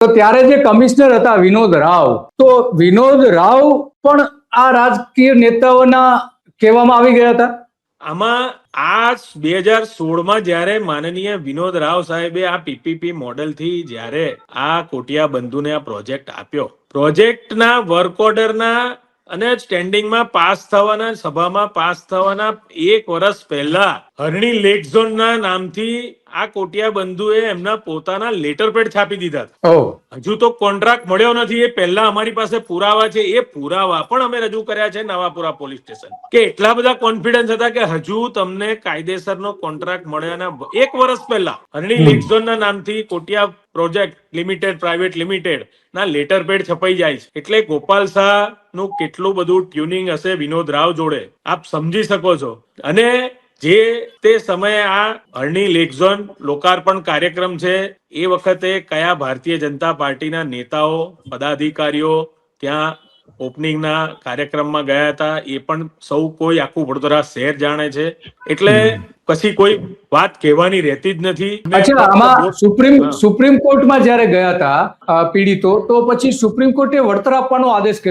તો ત્યારે જે કમિશનર હતા વિનોદ રાવ, તો વિનોદ રાવ પણ આ રાજકીય નેતાઓના કહેવામાં આવી ગયા હતા. આમાં આ 2016માં જ્યારે માનનીય વિનોદ રાવ સાહેબે આ પીપીપી મોડેલથી જ્યારે આ કોટિયા બંધુને આ પ્રોજેક્ટ આપ્યો, પ્રોજેક્ટના વર્ક ઓર્ડરના અને સ્ટેન્ડિંગમાં પાસ થવાના, સભામાં પાસ થવાના 1 વર્ષ પહેલા હરણી લેક ઝોનના નામથી આ કોટિયા બંધુએ એમના પોતાના લેટર પેડ છાપી દીધા હતા. હજુ તો કોન્ટ્રાક્ટ મળ્યો નથી. એ પહેલા અમારી પાસે પુરાવા છે. એ પુરાવા પણ અમે રજૂ કર્યા છે નવાપુરા પોલીસ સ્ટેશન, કે એટલા બધા કોન્ફિડન્સ હતા કે હજુ તમને કાયદેસરનો કોન્ટ્રાક્ટ મળ્યાના 1 વર્ષ પહેલા હરણી લેક ઝોનના નામથી Kotiya project limited private limited ના લેટર પેડ છપાઈ જાય છે. એટલે ગોપાલ શાહ નું કેટલું બધું ટ્યુનિંગ હશે વિનોદ રાવ જોડે, આપ સમજી શકો છો. અને જે તે સમયે આ હરણી લેક ઝોન લોકાર્પણ કાર્યક્રમ છે, એ વખતે કયા ભારતીય જનતા પાર્ટીના નેતાઓ પદાધિકારીઓ ત્યાં ઓપનિંગના કાર્યક્રમમાં ગયા હતા, એ પણ સૌ કોઈ આખું વડોદરા શહેર જાણે છે. એટલે પછી કોઈ વાત કહેવાની રહેતી જ નથી. અચ્છા, આમાં સુપ્રીમ કોર્ટમાં જયારે ગયા હતા પીડિતો, તો પછી સુપ્રીમ કોર્ટે વળતર આપવાનો આદેશ કર્યો.